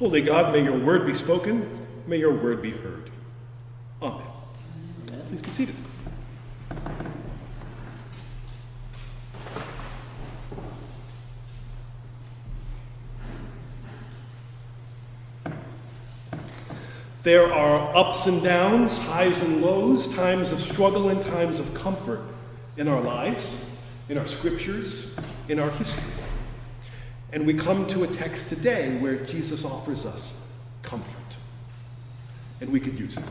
Holy God, may your word be spoken, may your word be heard. Amen. Please be seated. There are ups and downs, highs and lows, times of struggle and times of comfort in our lives, in our scriptures, in our history. And we come to a text today where Jesus offers us comfort. And we could use it.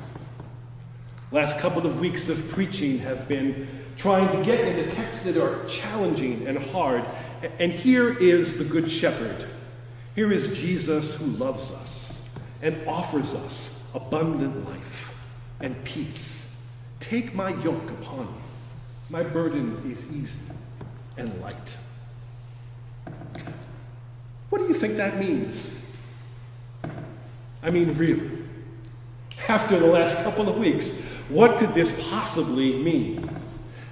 Last couple of weeks of preaching have been trying to get into texts that are challenging and hard. And here is the Good Shepherd. Here is Jesus who loves us and offers us abundant life and peace. Take my yoke upon you. My burden is easy and light. What do you think that means? I mean, really, after the last couple of weeks, what could this possibly mean?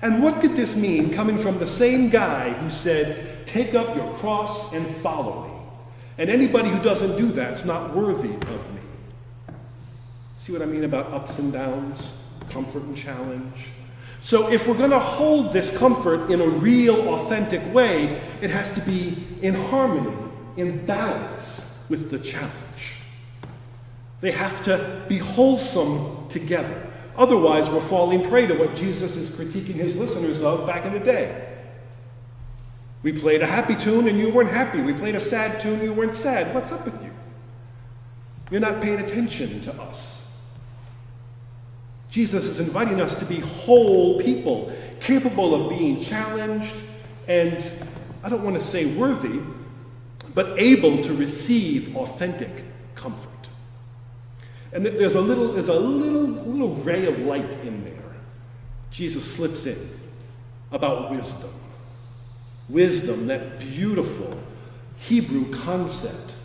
And what could this mean coming from the same guy who said, take up your cross and follow me? And anybody who doesn't do that's not worthy of me. See what I mean about ups and downs, comfort and challenge? So if we're going to hold this comfort in a real, authentic way, it has to be in harmony, in balance with the challenge. They have to be wholesome together. Otherwise, we're falling prey to what Jesus is critiquing his listeners of back in the day. We played a happy tune and you weren't happy. We played a sad tune and you weren't sad. What's up with you? You're not paying attention to us. Jesus is inviting us to be whole people, capable of being challenged and, I don't want to say worthy, but able to receive authentic comfort. And there's a little ray of light in there. Jesus slips in about wisdom. Wisdom, that beautiful Hebrew concept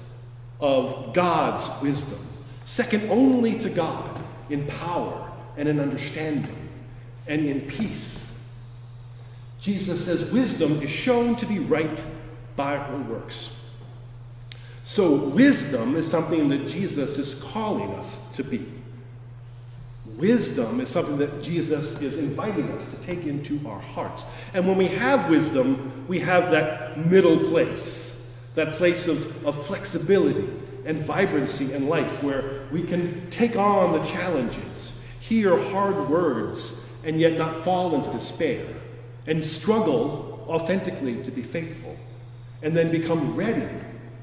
of God's wisdom, second only to God in power and in understanding and in peace. Jesus says wisdom is shown to be right by her works. So wisdom is something that Jesus is calling us to be. Wisdom is something that Jesus is inviting us to take into our hearts. And when we have wisdom, we have that middle place, that place of flexibility and vibrancy in life where we can take on the challenges, hear hard words, and yet not fall into despair, and struggle authentically to be faithful, and then become ready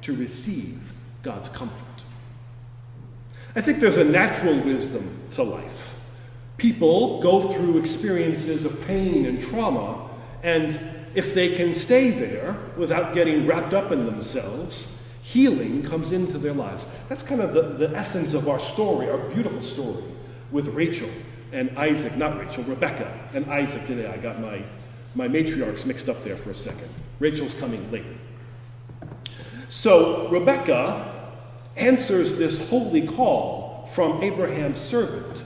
to receive God's comfort. I think there's a natural wisdom to life. People go through experiences of pain and trauma, and if they can stay there without getting wrapped up in themselves, healing comes into their lives. That's kind of the essence of our story, our beautiful story with Rachel and Isaac, not Rachel, Rebecca and Isaac today. I got my matriarchs mixed up there for a second. Rachel's coming later. So Rebecca answers this holy call from Abraham's servant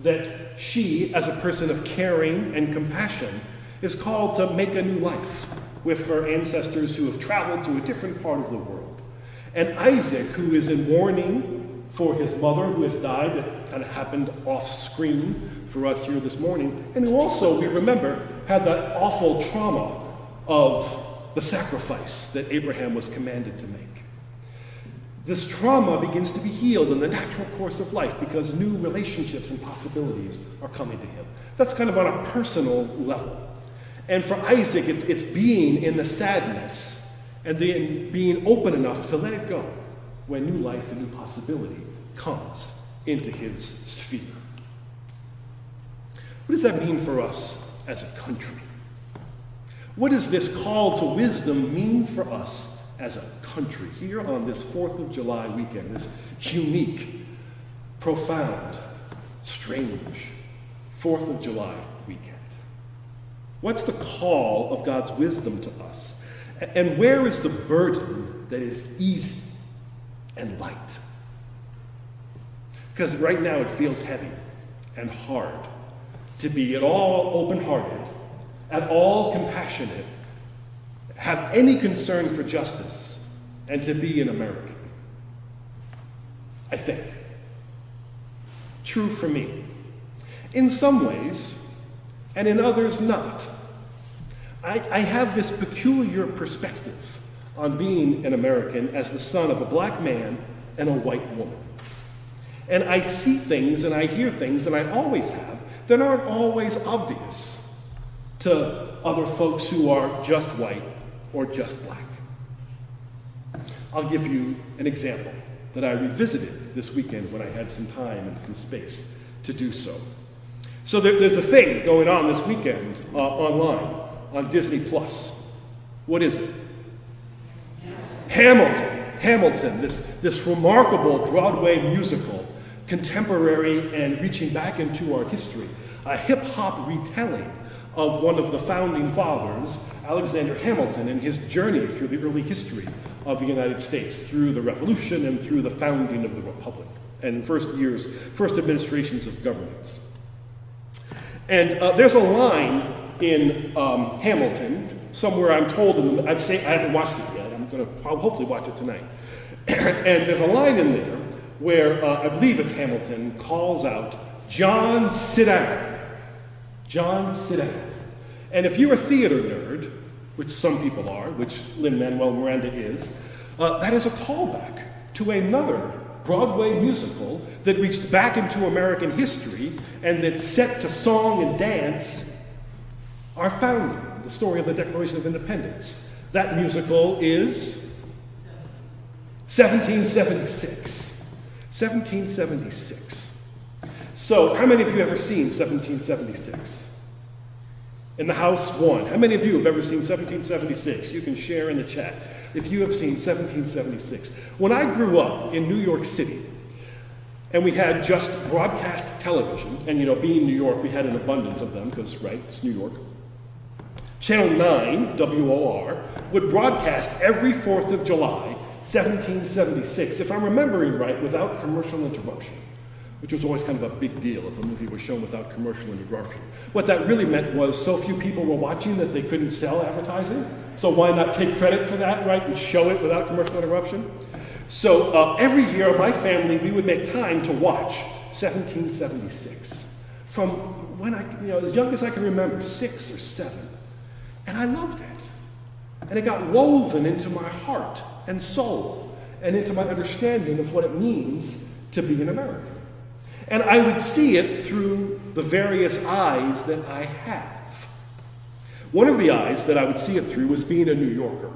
that she, as a person of caring and compassion, is called to make a new life with her ancestors who have traveled to a different part of the world. And Isaac, who is in mourning for his mother who has died, that kind of happened off screen for us here this morning, and who also, we remember, had that awful trauma of the sacrifice that Abraham was commanded to make. This trauma begins to be healed in the natural course of life because new relationships and possibilities are coming to him. That's kind of on a personal level. And for Isaac, it's being in the sadness and then being open enough to let it go when new life and new possibility comes into his sphere. What does that mean for us as a country? What does this call to wisdom mean for us as a country here on this 4th of July weekend, this unique, profound, strange 4th of July weekend? What's the call of God's wisdom to us? And where is the burden that is easy and light? Because right now it feels heavy and hard to be at all open-hearted, at all compassionate, have any concern for justice, and to be an American. I think. True for me. In some ways, and in others not. I have this peculiar perspective on being an American as the son of a black man and a white woman. And I see things and I hear things, and I always have, that aren't always obvious to other folks who are just white or just black. I'll give you an example that I revisited this weekend when I had some time and some space to do so. So there's a thing going on this weekend online on Disney Plus. What is it? Hamilton, this remarkable Broadway musical, contemporary and reaching back into our history, a hip-hop retelling of one of the founding fathers, Alexander Hamilton, and his journey through the early history of the United States, through the Revolution and through the founding of the Republic, and first administrations of governments. And there's a line in Hamilton, somewhere I'm told, I haven't watched it yet, I'll hopefully watch it tonight. And there's a line in there where I believe it's Hamilton calls out, "John, sit down. John, sit down." And if you're a theater nerd, which some people are, which Lin-Manuel Miranda is, that is a callback to another Broadway musical that reached back into American history and that set to song and dance our founding, the story of the Declaration of Independence. That musical is 1776. 1776. So, how many of you have ever seen 1776? In the house, one. How many of you have ever seen 1776? You can share in the chat if you have seen 1776. When I grew up in New York City, and we had just broadcast television, and being New York, we had an abundance of them, because, right, it's New York. Channel 9, WOR, would broadcast every 4th of July, 1776, if I'm remembering right, without commercial interruption, which was always kind of a big deal if a movie was shown without commercial interruption. What that really meant was so few people were watching that they couldn't sell advertising, so why not take credit for that, right, and show it without commercial interruption? So every year, my family, we would make time to watch 1776, from when as young as I can remember, 6 or 7. And I loved it. And it got woven into my heart and soul and into my understanding of what it means to be an American. And I would see it through the various eyes that I have. One of the eyes that I would see it through was being a New Yorker.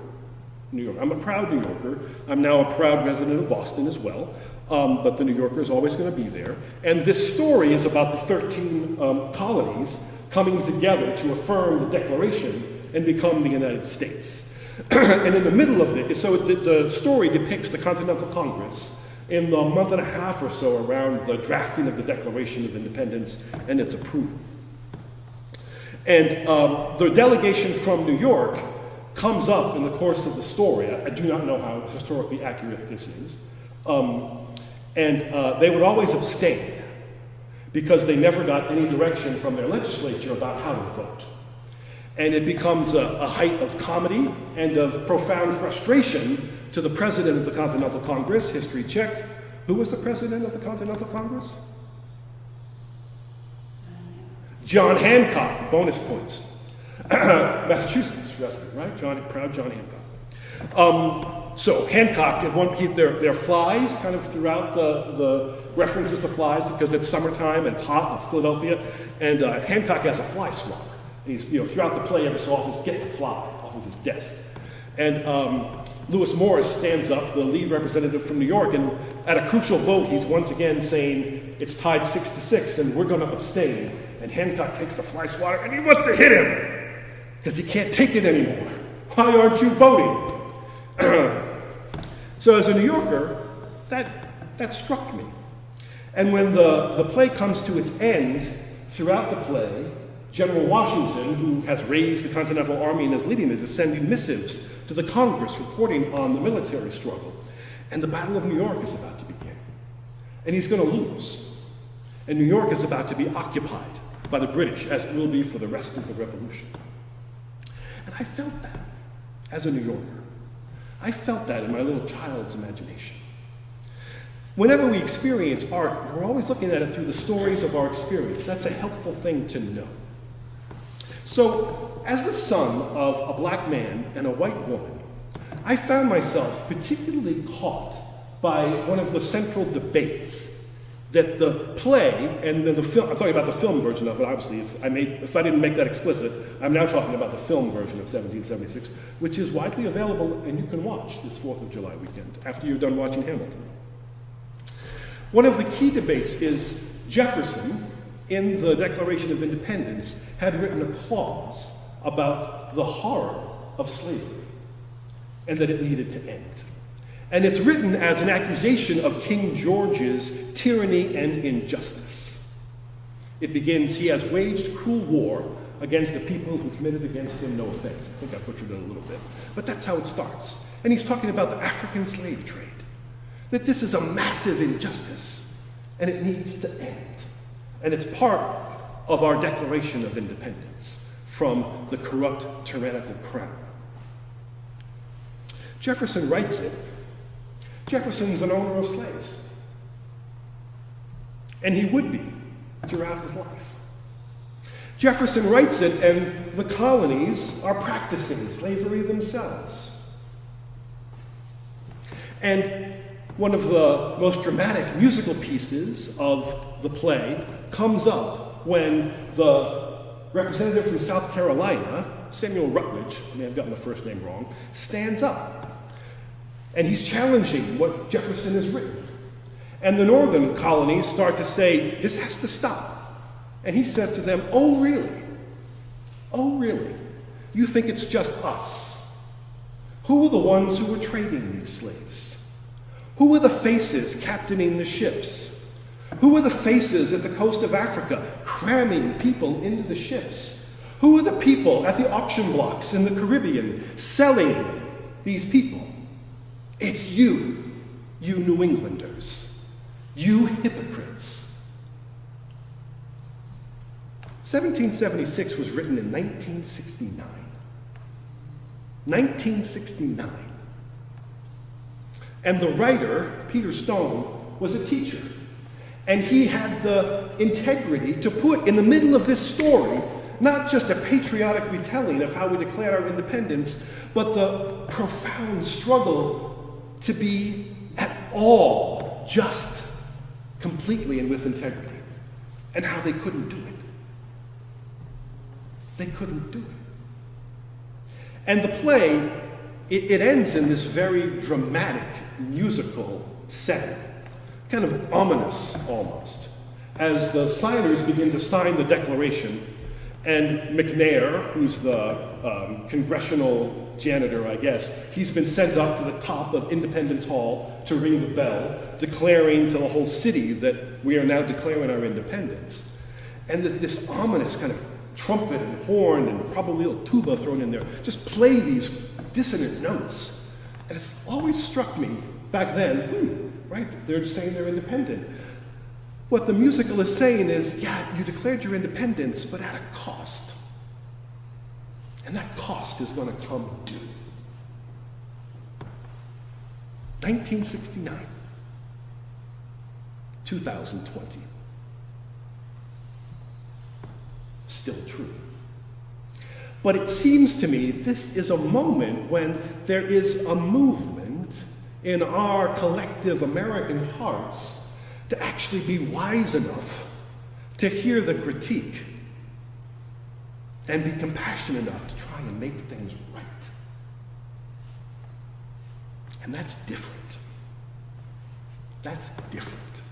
I'm a proud New Yorker. I'm now a proud resident of Boston as well. But the New Yorker is always going to be there. And this story is about the 13 colonies coming together to affirm the Declaration and become the United States. And in the middle of it, so the story depicts the Continental Congress in the month and a half or so around the drafting of the Declaration of Independence and its approval. And the delegation from New York comes up in the course of the story. I do not know how historically accurate this is. And they would always abstain because they never got any direction from their legislature about how to vote. And it becomes a height of comedy and of profound frustration to the president of the Continental Congress, history check. Who was the president of the Continental Congress? John Hancock, bonus points. Massachusetts resident, right? Proud John Hancock. So Hancock, at one point, there are flies kind of throughout the references to flies because it's summertime and it's hot, it's Philadelphia, and Hancock has a fly swatter. And he's, throughout the play, every so often, he's getting a fly off of his desk. And Lewis Morris stands up, the lead representative from New York, and at a crucial vote, he's once again saying, it's tied 6-6, and we're going to abstain. And Hancock takes the fly swatter, and he wants to hit him, because he can't take it anymore. Why aren't you voting? So as a New Yorker, that struck me. And when the play comes to its end, throughout the play, General Washington, who has raised the Continental Army and is leading it, is sending missives to the Congress reporting on the military struggle. And the Battle of New York is about to begin. And he's going to lose. And New York is about to be occupied by the British, as it will be for the rest of the Revolution. And I felt that as a New Yorker. I felt that in my little child's imagination. Whenever we experience art, we're always looking at it through the stories of our experience. That's a helpful thing to know. So, as the son of a black man and a white woman, I found myself particularly caught by one of the central debates that the play and then the film, I'm talking about the film version of it, obviously. If I didn't make that explicit, I'm now talking about the film version of 1776, which is widely available and you can watch this 4th of July weekend after you're done watching Hamilton. One of the key debates is Jefferson, in the Declaration of Independence, had written a clause about the horror of slavery and that it needed to end. And it's written as an accusation of King George's tyranny and injustice. It begins, "He has waged cruel war against the people who committed against him no offense." I think I butchered it a little bit, but that's how it starts. And he's talking about the African slave trade, that this is a massive injustice and it needs to end. And it's part of our Declaration of Independence from the corrupt, tyrannical crown. Jefferson writes it. Jefferson's an owner of slaves. And he would be throughout his life. Jefferson writes it, and the colonies are practicing slavery themselves. And one of the most dramatic musical pieces of the play comes up when the representative from South Carolina, Samuel Rutledge, I may have gotten the first name wrong, stands up. And he's challenging what Jefferson has written. And the northern colonies start to say, this has to stop. And he says to them, "Oh, really? Oh, really? You think it's just us? Who are the ones who were trading these slaves? Who are the faces captaining the ships? Who are the faces at the coast of Africa cramming people into the ships? Who are the people at the auction blocks in the Caribbean selling these people? It's you, you New Englanders, you hypocrites." 1776 was written in 1969. 1969. And the writer, Peter Stone, was a teacher. And he had the integrity to put in the middle of this story not just a patriotic retelling of how we declared our independence, but the profound struggle to be at all just, completely, and with integrity, and how they couldn't do it. They couldn't do it. And the play, it ends in this very dramatic musical setting, kind of ominous almost, as the signers begin to sign the Declaration, and McNair, who's the congressional janitor, I guess, he's been sent up to the top of Independence Hall to ring the bell, declaring to the whole city that we are now declaring our independence. And that this ominous kind of trumpet and horn and probably a little tuba thrown in there just play these dissonant notes. And it's always struck me back then, right, they're saying they're independent. What the musical is saying is, yeah, you declared your independence, but at a cost. And that cost is going to come due. 1969, 2020. Still true. But it seems to me this is a moment when there is a movement in our collective American hearts to actually be wise enough to hear the critique and be compassionate enough to try and make things right. And that's different. That's different.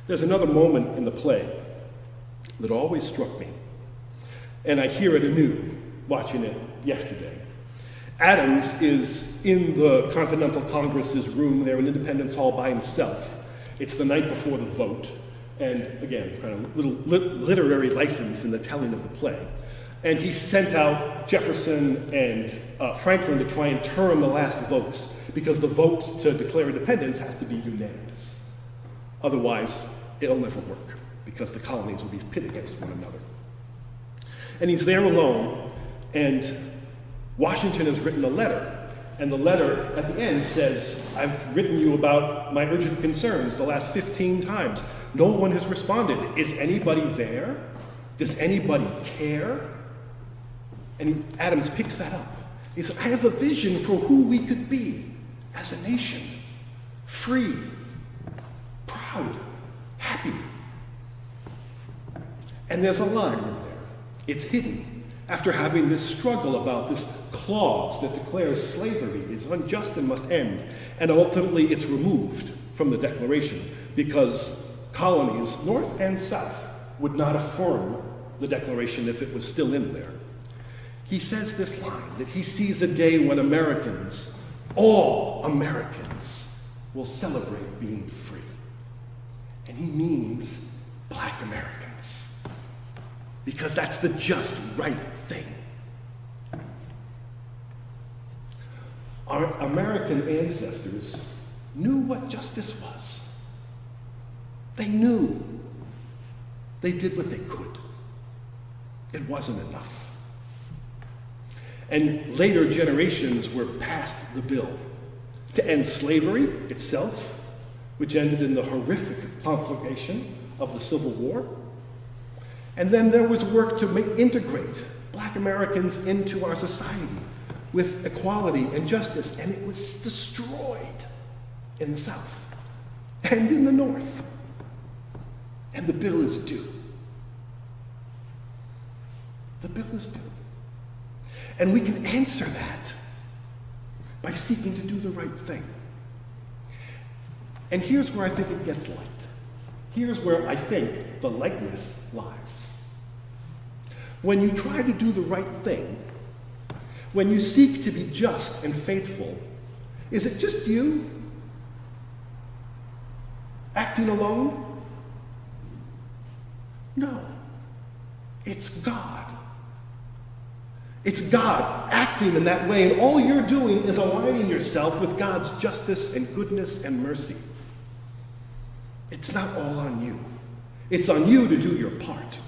There's another moment in the play that always struck me, and I hear it anew watching it yesterday. Adams is in the Continental Congress's room there in Independence Hall by himself. It's the night before the vote. And again, kind of little literary license in the telling of the play. And he sent out Jefferson and Franklin to try and turn the last votes, because the vote to declare independence has to be unanimous. Otherwise, it'll never work, because the colonies will be pit against one another. And he's there alone, and Washington has written a letter And the letter at the end says, I've written you about my urgent concerns the last 15 times. No one has responded. Is anybody there? Does anybody care? And Adams picks that up. He says, I have a vision for who we could be as a nation. Free, proud, happy. And there's a line in there. It's hidden after having this struggle about this clause that declares slavery is unjust and must end. And ultimately it's removed from the Declaration because colonies, North and South, would not affirm the Declaration if it was still in there. He says this line, that he sees a day when Americans, all Americans, will celebrate being free. And he means Black Americans, because that's the just right thing. Our American ancestors knew what justice was. They knew. They did what they could. It wasn't enough. And later generations were passed the bill to end slavery itself, which ended in the horrific conflagration of the Civil War. And then there was work to integrate Black Americans into our society with equality and justice, and it was destroyed in the South and in the North. And the bill is due. The bill is due. And we can answer that by seeking to do the right thing. And here's where I think it gets light. Here's where I think the lightness lies. When you try to do the right thing, when you seek to be just and faithful, is it just you acting alone? No. It's God. It's God acting in that way, and all you're doing is aligning yourself with God's justice and goodness and mercy. It's not all on you. It's on you to do your part.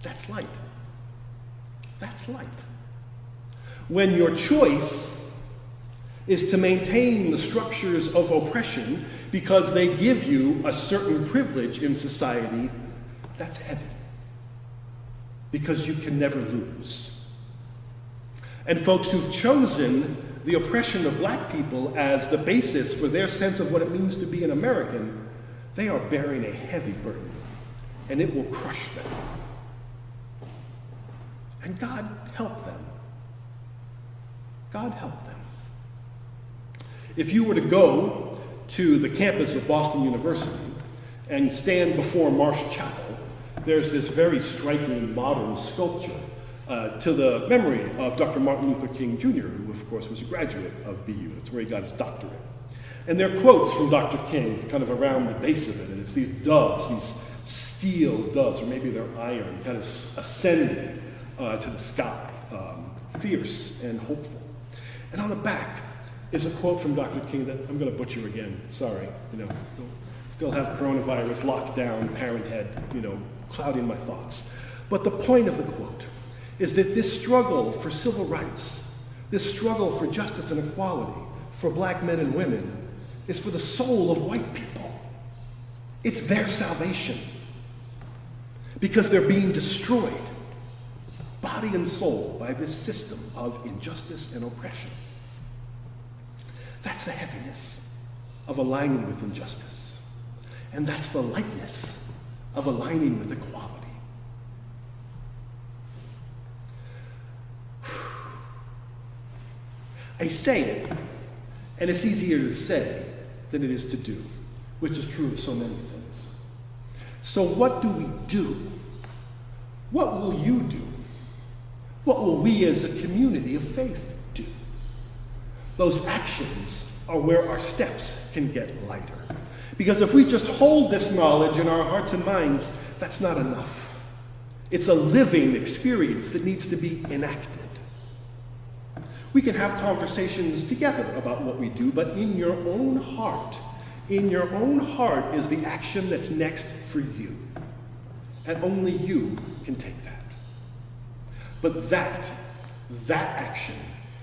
That's light. That's light. When your choice is to maintain the structures of oppression because they give you a certain privilege in society, that's heavy. Because you can never lose. And folks who've chosen the oppression of Black people as the basis for their sense of what it means to be an American, they are bearing a heavy burden, and it will crush them. And God help them. God help them. If you were to go to the campus of Boston University and stand before Marsh Chapel, there's this very striking modern sculpture to the memory of Dr. Martin Luther King Jr., who of course was a graduate of BU. That's where he got his doctorate. And there are quotes from Dr. King kind of around the base of it, and it's these doves, these steel doves, or maybe they're iron, kind of ascending to the sky, fierce and hopeful. And on the back is a quote from Dr. King that I'm going to butcher again. Sorry, still have coronavirus lockdown, parent head, clouding my thoughts. But the point of the quote is that this struggle for civil rights, this struggle for justice and equality for Black men and women is for the soul of white people. It's their salvation because they're being destroyed, body and soul, by this system of injustice and oppression. That's the heaviness of aligning with injustice. And that's the lightness of aligning with equality. I say it, and it's easier to say than it is to do, which is true of so many things. So what do we do? What will you do? What will we as a community of faith do? Those actions are where our steps can get lighter. Because if we just hold this knowledge in our hearts and minds, that's not enough. It's a living experience that needs to be enacted. We can have conversations together about what we do, but in your own heart is the action that's next for you. And only you can take that. But that action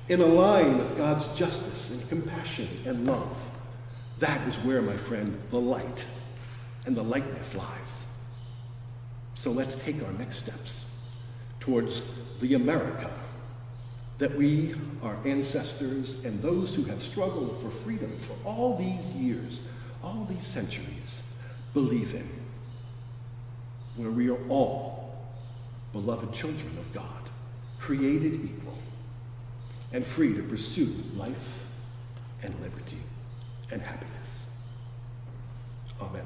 in a line with God's justice and compassion and love. That is where, my friend, the light and the lightness lies. So let's take our next steps towards the America that we, our ancestors, and those who have struggled for freedom for all these years, all these centuries, believe in, where we are all beloved children of God, created equal, and free to pursue life and liberty and happiness. Amen.